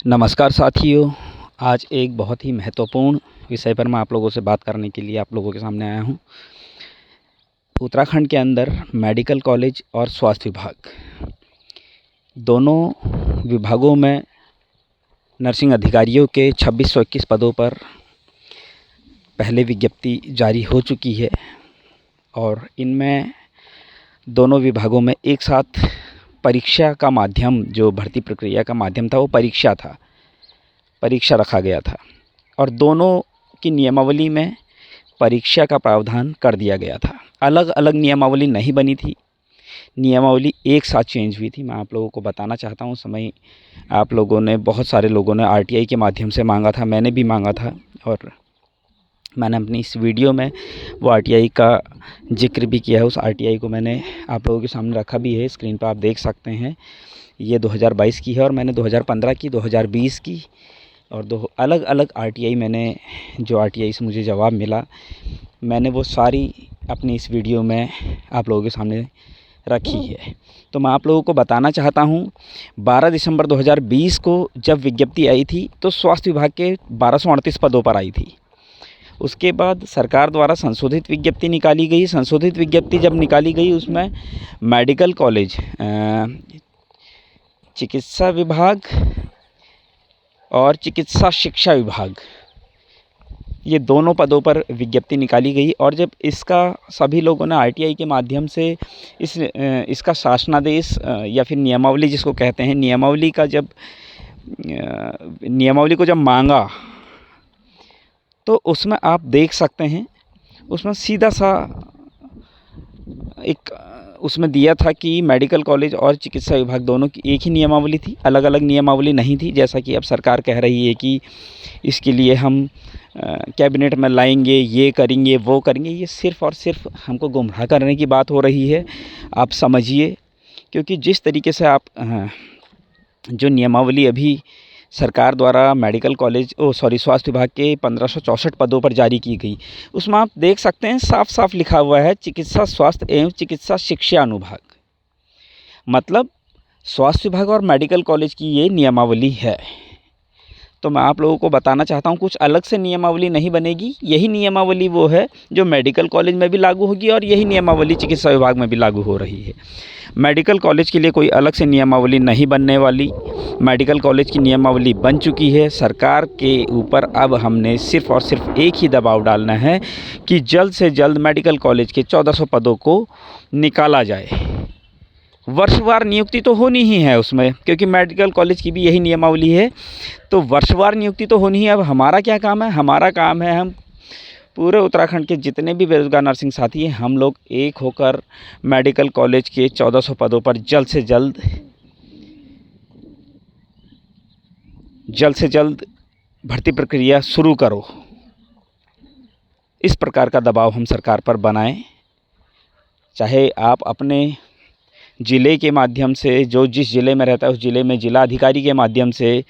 नमस्कार साथियों। आज एक बहुत ही महत्वपूर्ण विषय पर मैं आप लोगों से बात करने के लिए आप लोगों के सामने आया हूं। उत्तराखंड के अंदर मेडिकल कॉलेज और स्वास्थ्य विभाग दोनों विभागों में नर्सिंग अधिकारियों के 2621 पदों पर पहले विज्ञप्ति जारी हो चुकी है और इनमें दोनों विभागों में एक साथ परीक्षा का माध्यम, जो भर्ती प्रक्रिया का माध्यम था वो परीक्षा रखा गया था और दोनों की नियमावली में परीक्षा का प्रावधान कर दिया गया था। अलग अलग नियमावली नहीं बनी थी, नियमावली एक साथ चेंज हुई थी। मैं आप लोगों को बताना चाहता हूँ, समय आप लोगों ने, बहुत सारे लोगों ने आरटीआई के माध्यम से मांगा था, मैंने भी मांगा था और मैंने अपनी इस वीडियो में वो आरटीआई का जिक्र भी किया है। उस आरटीआई को मैंने आप लोगों के सामने रखा भी है, स्क्रीन पर आप देख सकते हैं। ये 2022 की है और मैंने 2015 की, 2020 की और दो अलग अलग आरटीआई, मैंने जो आरटीआई से मुझे जवाब मिला मैंने वो सारी अपनी इस वीडियो में आप लोगों के सामने रखी है। तो मैं आप लोगों को बताना चाहता हूँ, 12 दिसंबर 2020 को जब विज्ञप्ति आई थी तो स्वास्थ्य विभाग के 1238 पदों पर आई थी। उसके बाद सरकार द्वारा संशोधित विज्ञप्ति निकाली गई। संशोधित विज्ञप्ति जब निकाली गई उसमें मेडिकल कॉलेज, चिकित्सा विभाग और चिकित्सा शिक्षा विभाग, ये दोनों पदों पर विज्ञप्ति निकाली गई। और जब इसका सभी लोगों ने आरटीआई के माध्यम से इसका शासनादेश या फिर नियमावली जिसको कहते हैं, नियमावली को जब मांगा तो उसमें आप देख सकते हैं, उसमें सीधा सा एक उसमें दिया था कि मेडिकल कॉलेज और चिकित्सा विभाग दोनों की एक ही नियमावली थी, अलग अलग नियमावली नहीं थी। जैसा कि अब सरकार कह रही है कि इसके लिए हम कैबिनेट में लाएंगे, ये करेंगे, वो करेंगे। ये सिर्फ़ और सिर्फ हमको गुमराह करने की बात हो रही है, आप समझिए। क्योंकि जिस तरीके से आप जो नियमावली अभी सरकार द्वारा मेडिकल कॉलेज स्वास्थ्य विभाग के 1564 पदों पर जारी की गई, उसमें आप देख सकते हैं साफ साफ लिखा हुआ है चिकित्सा स्वास्थ्य एवं चिकित्सा शिक्षा अनुभाग। मतलब स्वास्थ्य विभाग और मेडिकल कॉलेज की ये नियमावली है। तो मैं आप लोगों को बताना चाहता हूँ, कुछ अलग से नियमावली नहीं बनेगी। यही नियमावली वो है जो मेडिकल कॉलेज में भी लागू होगी और यही नियमावली चिकित्सा विभाग में भी लागू हो रही है। मेडिकल कॉलेज के लिए कोई अलग से नियमावली नहीं बनने वाली। मेडिकल कॉलेज की नियमावली बन चुकी है। सरकार के ऊपर अब हमने सिर्फ़ और सिर्फ एक ही दबाव डालना है कि जल्द से जल्द मेडिकल कॉलेज के 1400 पदों को निकाला जाए। वर्षवार नियुक्ति तो होनी ही है उसमें, क्योंकि मेडिकल कॉलेज की भी यही नियमावली है, तो वर्षवार नियुक्ति तो होनी है। अब हमारा क्या काम है? हमारा काम है, हम पूरे उत्तराखंड के जितने भी बेरोजगार नर्सिंग साथी हैं, हम लोग एक होकर मेडिकल कॉलेज के 1400 पदों पर जल्द से जल्द भर्ती प्रक्रिया शुरू करो। इस प्रकार का दबाव हम सरकार पर बनाएं। चाहे आप अपने ज़िले के माध्यम से, जो जिस ज़िले में रहता है उस ज़िले में जिला अधिकारी के माध्यम से,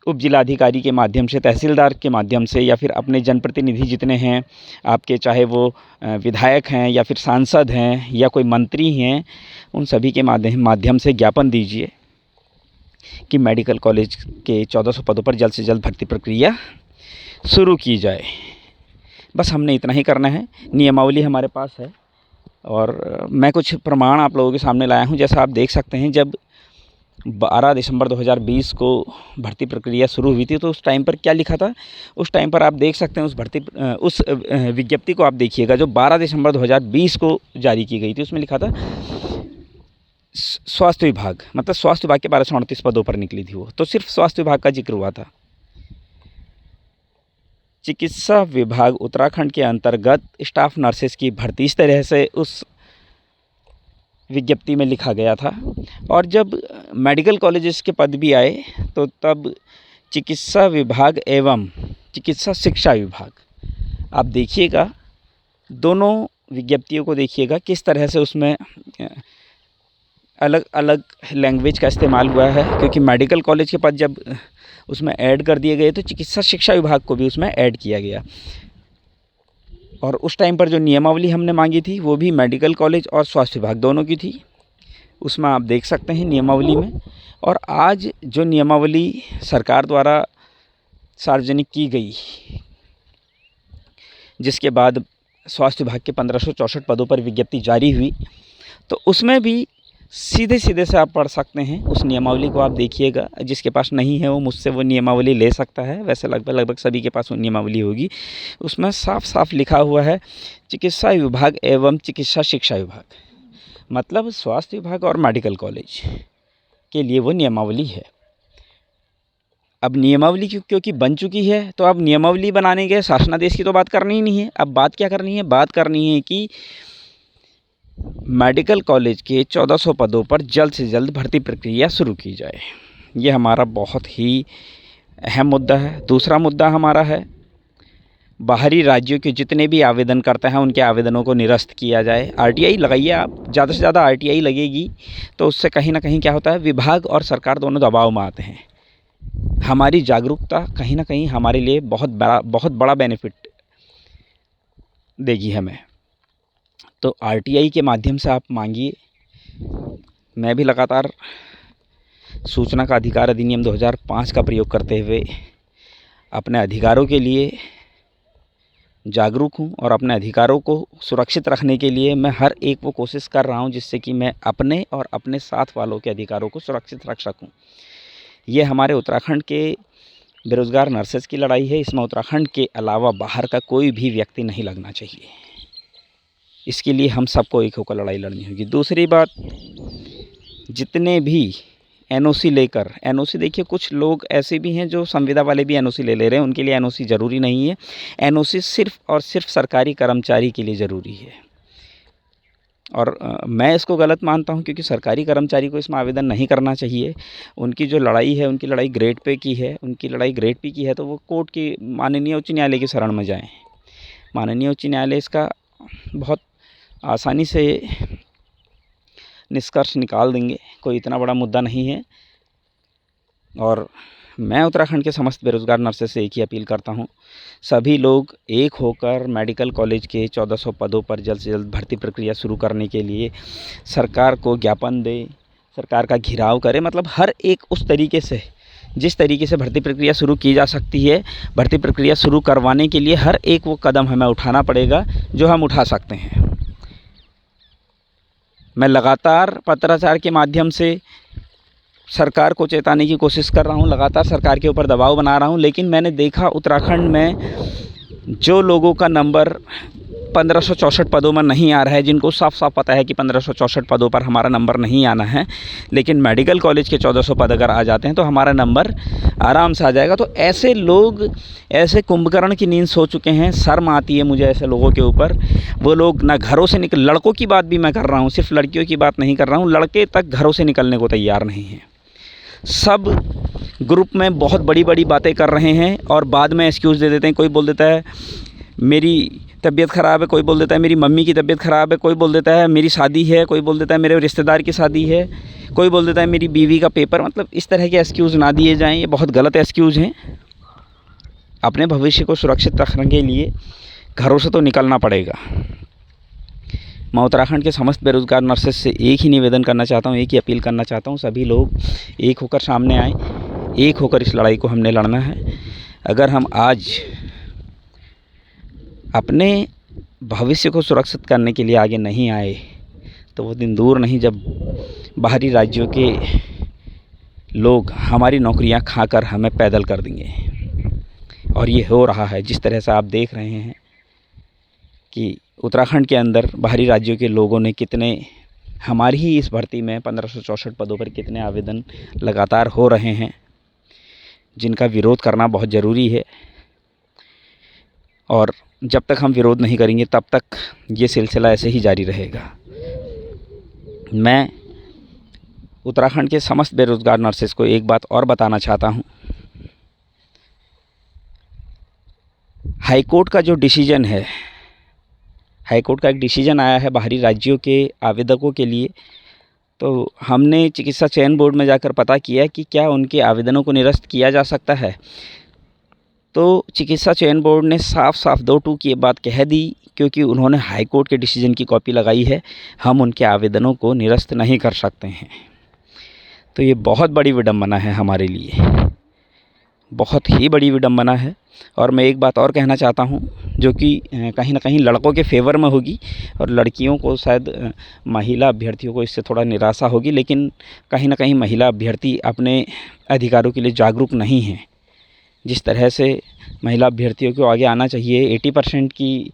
उप जिलाधिकारी के माध्यम से, तहसीलदार के माध्यम से, या फिर अपने जनप्रतिनिधि जितने हैं आपके, चाहे वो विधायक हैं या फिर सांसद हैं या कोई मंत्री हैं, उन सभी के माध्यम से ज्ञापन दीजिए कि मेडिकल कॉलेज के 1400 पदों पर जल्द से जल्द भर्ती प्रक्रिया शुरू की जाए। बस हमने इतना ही करना है। नियमावली हमारे पास है और मैं कुछ प्रमाण आप लोगों के सामने लाया हूं। जैसा आप देख सकते हैं, जब 12 दिसंबर 2020 को भर्ती प्रक्रिया शुरू हुई थी तो उस टाइम पर क्या लिखा था, उस टाइम पर आप देख सकते हैं। उस विज्ञप्ति को आप देखिएगा जो 12 दिसंबर 2020 को जारी की गई थी। उसमें लिखा था स्वास्थ्य विभाग, मतलब स्वास्थ्य विभाग के 1238 पदों पर निकली थी वो, तो सिर्फ स्वास्थ्य विभाग का जिक्र हुआ था। चिकित्सा विभाग उत्तराखंड के अंतर्गत स्टाफ नर्सेस की भर्ती, इस तरह से उस विज्ञप्ति में लिखा गया था। और जब मेडिकल कॉलेजेस के पद भी आए तो तब चिकित्सा विभाग एवं चिकित्सा शिक्षा विभाग, आप देखिएगा दोनों विज्ञप्तियों को देखिएगा किस तरह से उसमें अलग अलग लैंग्वेज का इस्तेमाल हुआ है। क्योंकि मेडिकल कॉलेज के पद जब उसमें ऐड कर दिए गए तो चिकित्सा शिक्षा विभाग को भी उसमें ऐड किया गया। और उस टाइम पर जो नियमावली हमने मांगी थी वो भी मेडिकल कॉलेज और स्वास्थ्य विभाग दोनों की थी। उसमें आप देख सकते हैं नियमावली में। और आज जो नियमावली सरकार द्वारा सार्वजनिक की गई, जिसके बाद स्वास्थ्य विभाग के 1564 पदों पर विज्ञप्ति जारी हुई, तो उसमें भी सीधे सीधे से आप पढ़ सकते हैं। उस नियमावली को आप देखिएगा, जिसके पास नहीं है वो मुझसे वो नियमावली ले सकता है। वैसे लगभग सभी के पास वो नियमावली होगी। उसमें साफ साफ लिखा हुआ है चिकित्सा विभाग एवं चिकित्सा शिक्षा विभाग, मतलब स्वास्थ्य विभाग और मेडिकल कॉलेज के लिए वो नियमावली है। अब नियमावली क्योंकि बन चुकी है, तो अब नियमावली बनाने के शासनादेश की तो बात करनी ही नहीं है। अब बात क्या करनी है? बात करनी है कि मेडिकल कॉलेज के 1400 पदों पर जल्द से जल्द भर्ती प्रक्रिया शुरू की जाए। ये हमारा बहुत ही अहम मुद्दा है। दूसरा मुद्दा हमारा है बाहरी राज्यों के जितने भी आवेदन करते हैं उनके आवेदनों को निरस्त किया जाए। आरटीआई लगाइए आप, ज़्यादा से ज़्यादा आरटीआई लगेगी तो उससे कहीं ना कहीं क्या होता है, विभाग और सरकार दोनों दबाव में आते हैं। हमारी जागरूकता कहीं ना कहीं हमारे लिए बहुत बड़ा बेनिफिट देगी हमें। तो आरटीआई के माध्यम से आप मांगिए। मैं भी लगातार सूचना का अधिकार अधिनियम 2005 का प्रयोग करते हुए अपने अधिकारों के लिए जागरूक हूँ और अपने अधिकारों को सुरक्षित रखने के लिए मैं हर एक वो कोशिश कर रहा हूँ जिससे कि मैं अपने और अपने साथ वालों के अधिकारों को सुरक्षित रख सकूँ। ये हमारे उत्तराखंड के बेरोज़गार नर्सेज की लड़ाई है। इसमें उत्तराखंड के अलावा बाहर का कोई भी व्यक्ति नहीं लगना चाहिए। इसके लिए हम सबको एक होकर लड़ाई लड़नी होगी। दूसरी बात, जितने भी एनओसी लेकर, एनओसी देखिए कुछ लोग ऐसे भी हैं जो संविदा वाले भी एनओसी ले रहे हैं, उनके लिए एनओसी ज़रूरी नहीं है। एनओसी सिर्फ़ और सिर्फ सरकारी कर्मचारी के लिए ज़रूरी है। और मैं इसको गलत मानता हूं, क्योंकि सरकारी कर्मचारी को इसमें आवेदन नहीं करना चाहिए। उनकी जो लड़ाई है, उनकी लड़ाई ग्रेड पे की है, उनकी लड़ाई ग्रेड पे की है, तो वो कोर्ट की माननीय उच्च न्यायालय की शरण में जाएं। माननीय उच्च न्यायालय इसका बहुत आसानी से निष्कर्ष निकाल देंगे। कोई इतना बड़ा मुद्दा नहीं है। और मैं उत्तराखंड के समस्त बेरोज़गार नर्सेस से एक ही अपील करता हूं, सभी लोग एक होकर मेडिकल कॉलेज के 1400 पदों पर जल्द से जल्द भर्ती प्रक्रिया शुरू करने के लिए सरकार को ज्ञापन दें, सरकार का घेराव करें। मतलब हर एक उस तरीके से, जिस तरीके से भर्ती प्रक्रिया शुरू की जा सकती है, भर्ती प्रक्रिया शुरू करवाने के लिए हर एक वो कदम हमें उठाना पड़ेगा जो हम उठा सकते हैं। मैं लगातार पत्राचार के माध्यम से सरकार को चेताने की कोशिश कर रहा हूँ, लगातार सरकार के ऊपर दबाव बना रहा हूँ, लेकिन मैंने देखा उत्तराखंड में जो लोगों का नंबर 1564 पदों में नहीं आ रहा है, जिनको साफ साफ पता है कि 1564 पदों पर हमारा नंबर नहीं आना है, लेकिन मेडिकल कॉलेज के 1400 पद अगर आ जाते हैं तो हमारा नंबर आराम से आ जाएगा। तो ऐसे लोग ऐसे कुंभकर्ण की नींद सो चुके हैं। शर्म आती है मुझे ऐसे लोगों के ऊपर। वो लोग ना घरों से निकल, लड़कों की बात भी मैं कर रहा हूँ, सिर्फ लड़कियों की बात नहीं कर रहा हूँ, लड़के तक घरों से निकलने को तैयार नहीं हैं। सब ग्रुप में बहुत बड़ी बड़ी बातें कर रहे हैं और बाद में एक्सक्यूज़ दे देते हैं। कोई बोल देता है मेरी तबीयत ख़राब है, कोई बोल देता है मेरी मम्मी की तबीयत ख़राब है, कोई बोल देता है मेरी शादी है, कोई बोल देता है मेरे रिश्तेदार की शादी है, कोई बोल देता है मेरी बीवी का पेपर। मतलब इस तरह के एक्सक्यूज़ ना दिए जाएं, ये बहुत गलत एक्सक्यूज़ हैं। अपने भविष्य को सुरक्षित रखने के लिए घरों से तो निकलना पड़ेगा। मैं उत्तराखंड के समस्त बेरोज़गार नर्सेस से एक ही निवेदन करना चाहता हूँ, एक ही अपील करना चाहता हूँ, सभी लोग एक होकर सामने आएँ, एक होकर इस लड़ाई को हमने लड़ना है। अगर हम आज अपने भविष्य को सुरक्षित करने के लिए आगे नहीं आए तो वो दिन दूर नहीं जब बाहरी राज्यों के लोग हमारी नौकरियां खाकर हमें पैदल कर देंगे। और ये हो रहा है। जिस तरह से आप देख रहे हैं कि उत्तराखंड के अंदर बाहरी राज्यों के लोगों ने कितने, हमारी ही इस भर्ती में 1564 पदों पर कितने आवेदन लगातार हो रहे हैं, जिनका विरोध करना बहुत ज़रूरी है। और जब तक हम विरोध नहीं करेंगे तब तक ये सिलसिला ऐसे ही जारी रहेगा। मैं उत्तराखंड के समस्त बेरोज़गार नर्सेस को एक बात और बताना चाहता हूँ। हाईकोर्ट का जो डिसीजन है, हाईकोर्ट का एक डिसीजन आया है बाहरी राज्यों के आवेदकों के लिए, तो हमने चिकित्सा चयन बोर्ड में जाकर पता किया कि क्या उनके आवेदनों को निरस्त किया जा सकता है। तो चिकित्सा चयन बोर्ड ने साफ साफ दो टूक ये बात कह दी, क्योंकि उन्होंने हाई कोर्ट के डिसीजन की कॉपी लगाई है, हम उनके आवेदनों को निरस्त नहीं कर सकते हैं। तो ये बहुत बड़ी विडंबना है हमारे लिए, बहुत ही बड़ी विडंबना है। और मैं एक बात और कहना चाहता हूँ, जो कि कहीं ना कहीं लड़कों के फेवर में होगी, और लड़कियों को शायद महिला अभ्यर्थियों को इससे थोड़ा निराशा होगी, लेकिन कहीं ना कहीं महिला अभ्यर्थी अपने अधिकारों के लिए जागरूक नहीं हैं। जिस तरह से महिला अभ्यर्थियों को आगे आना चाहिए, 80% की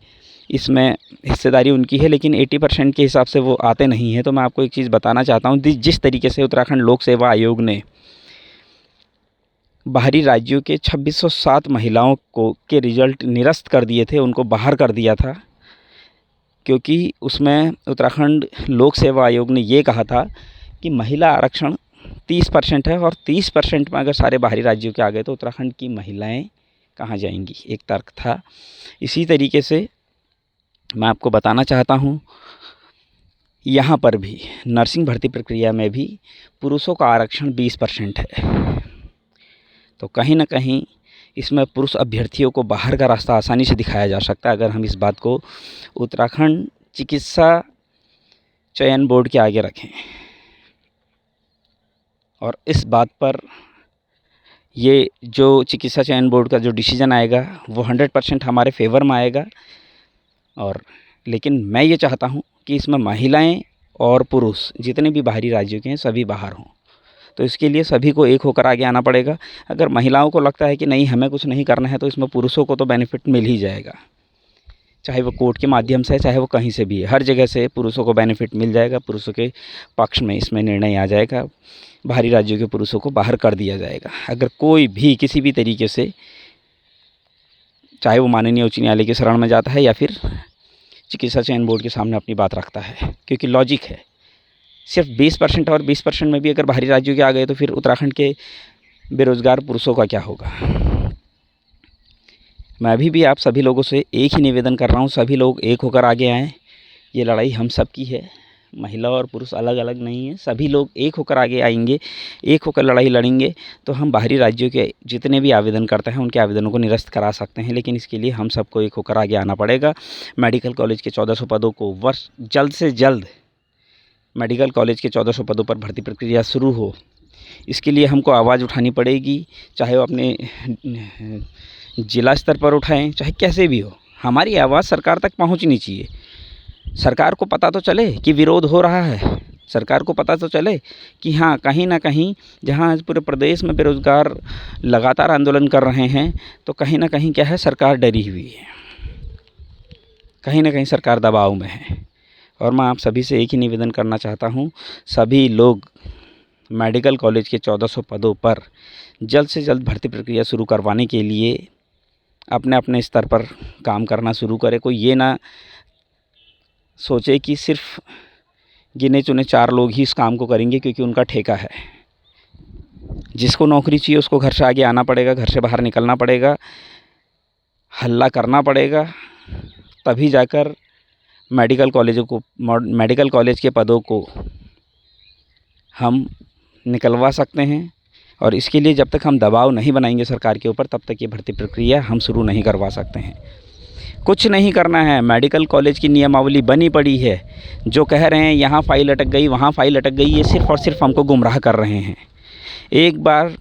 इसमें हिस्सेदारी उनकी है, लेकिन 80% के हिसाब से वो आते नहीं हैं। तो मैं आपको एक चीज़ बताना चाहता हूँ, जिस तरीके से उत्तराखंड लोक सेवा आयोग ने बाहरी राज्यों के 2607 महिलाओं को के रिज़ल्ट निरस्त कर दिए थे, उनको बाहर कर दिया था, क्योंकि उसमें उत्तराखंड लोक सेवा आयोग ने ये कहा था कि महिला आरक्षण 30% है, और 30% में अगर सारे बाहरी राज्यों के आ गए तो उत्तराखंड की महिलाएं कहाँ जाएंगी, एक तर्क था। इसी तरीके से मैं आपको बताना चाहता हूँ, यहाँ पर भी नर्सिंग भर्ती प्रक्रिया में भी पुरुषों का आरक्षण 20% है। तो कहीं ना कहीं इसमें पुरुष अभ्यर्थियों को बाहर का रास्ता आसानी से दिखाया जा सकता है, अगर हम इस बात को उत्तराखंड चिकित्सा चयन बोर्ड के आगे रखें। और इस बात पर ये जो चिकित्सा चयन बोर्ड का जो डिसीजन आएगा वो 100% हमारे फेवर में आएगा। और लेकिन मैं ये चाहता हूँ कि इसमें महिलाएं और पुरुष जितने भी बाहरी राज्यों के हैं सभी बाहर हों। तो इसके लिए सभी को एक होकर आगे आना पड़ेगा। अगर महिलाओं को लगता है कि नहीं हमें कुछ नहीं करना है, तो इसमें पुरुषों को तो बेनिफिट मिल ही जाएगा, चाहे वो कोर्ट के माध्यम से है, चाहे वो कहीं से भी है, हर जगह से पुरुषों को बेनिफिट मिल जाएगा। पुरुषों के पक्ष में इसमें निर्णय आ जाएगा, बाहरी राज्यों के पुरुषों को बाहर कर दिया जाएगा। अगर कोई भी किसी भी तरीके से, चाहे वो माननीय उच्च न्यायालय की शरण में जाता है या फिर चिकित्सा चयन बोर्ड के सामने अपनी बात रखता है, क्योंकि लॉजिक है, सिर्फ 20% और 20% में भी अगर बाहरी राज्यों के आ गए तो फिर उत्तराखंड के बेरोजगार पुरुषों का क्या होगा। मैं अभी भी आप सभी लोगों से एक ही निवेदन कर रहा हूँ, सभी लोग एक होकर आगे आएँ। ये लड़ाई हम सब की है, महिला और पुरुष अलग अलग नहीं है, सभी लोग एक होकर आगे आएंगे, एक होकर लड़ाई लड़ेंगे तो हम बाहरी राज्यों के जितने भी आवेदन करते हैं उनके आवेदनों को निरस्त करा सकते हैं। लेकिन इसके लिए हम सबको एक होकर आगे आना पड़ेगा। मेडिकल कॉलेज के 1400 पदों को जल्द से जल्द मेडिकल कॉलेज के 1400 पदों पर भर्ती प्रक्रिया शुरू हो, इसके लिए हमको आवाज़ उठानी पड़ेगी। चाहे वो अपने ज़िला स्तर पर उठाएं, चाहे कैसे भी हो, हमारी आवाज़ सरकार तक पहुंचनी चाहिए। सरकार को पता तो चले कि विरोध हो रहा है, सरकार को पता तो चले कि हाँ कहीं ना कहीं जहाँ पूरे प्रदेश में बेरोज़गार लगातार आंदोलन कर रहे हैं, तो कहीं ना कहीं क्या है, सरकार डरी हुई है, कहीं ना कहीं सरकार दबाव में है। और मैं आप सभी से एक ही निवेदन करना चाहता हूँ, सभी लोग मेडिकल कॉलेज के 1400 पदों पर जल्द से जल्द भर्ती प्रक्रिया शुरू करवाने के लिए अपने अपने स्तर पर काम करना शुरू करें। कोई ये ना सोचे कि सिर्फ गिने चुने 4 लोग ही इस काम को करेंगे क्योंकि उनका ठेका है। जिसको नौकरी चाहिए उसको घर से आगे आना पड़ेगा, घर से बाहर निकलना पड़ेगा, हल्ला करना पड़ेगा, तभी जाकर मेडिकल कॉलेज के पदों को हम निकलवा सकते हैं। और इसके लिए जब तक हम दबाव नहीं बनाएंगे सरकार के ऊपर, तब तक ये भर्ती प्रक्रिया हम शुरू नहीं करवा सकते हैं। कुछ नहीं करना है, मेडिकल कॉलेज की नियमावली बनी पड़ी है। जो कह रहे हैं यहाँ फ़ाइल अटक गई, वहाँ फ़ाइल अटक गई, ये सिर्फ़ और सिर्फ हमको गुमराह कर रहे हैं। एक बार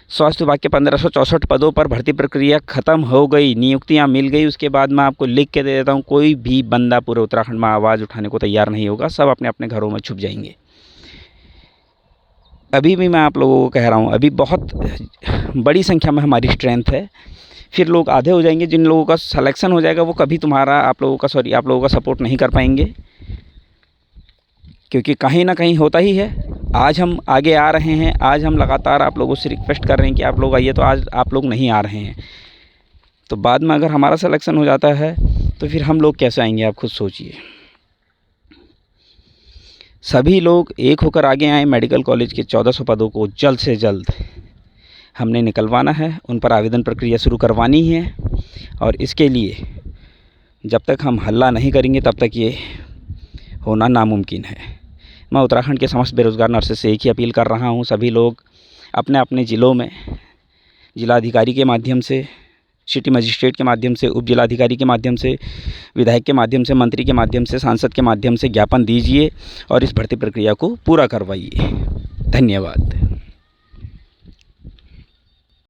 स्वास्थ्य विभाग के 1564 पदों पर भर्ती प्रक्रिया ख़त्म हो गई, नियुक्तियां मिल गई, उसके बाद मैं आपको लिख के दे देता हूं, कोई भी बंदा पूरे उत्तराखंड में आवाज़ उठाने को तैयार नहीं होगा, सब अपने अपने घरों में छुप जाएंगे। अभी भी मैं आप लोगों को कह रहा हूं, अभी बहुत बड़ी संख्या में हमारी स्ट्रेंथ है। फिर लोग आधे हो जाएंगे, जिन लोगों का सिलेक्शन हो जाएगा वो कभी आप लोगों का सपोर्ट नहीं कर पाएंगे, क्योंकि कहीं ना कहीं होता ही है। आज हम आगे आ रहे हैं, आज हम लगातार आप लोगों से रिक्वेस्ट कर रहे हैं कि आप लोग आइए, तो आज आप लोग नहीं आ रहे हैं, तो बाद में अगर हमारा सिलेक्शन हो जाता है तो फिर हम लोग कैसे आएंगे, आप खुद सोचिए। सभी लोग एक होकर आगे आए, मेडिकल कॉलेज के 1400 पदों को जल्द से जल्द हमने निकलवाना है, उन पर आवेदन प्रक्रिया शुरू करवानी है। और इसके लिए जब तक हम हल्ला नहीं करेंगे तब तक ये होना नामुमकिन है। मैं उत्तराखंड के समस्त बेरोज़गार नर्सेस से एक ही अपील कर रहा हूँ, सभी लोग अपने अपने ज़िलों में जिलाधिकारी के माध्यम से सिटी मजिस्ट्रेट के माध्यम से, उप जिलाधिकारी के माध्यम से, विधायक के माध्यम से, मंत्री के माध्यम से, सांसद के माध्यम से ज्ञापन दीजिए और इस भर्ती प्रक्रिया को पूरा करवाइए। धन्यवाद।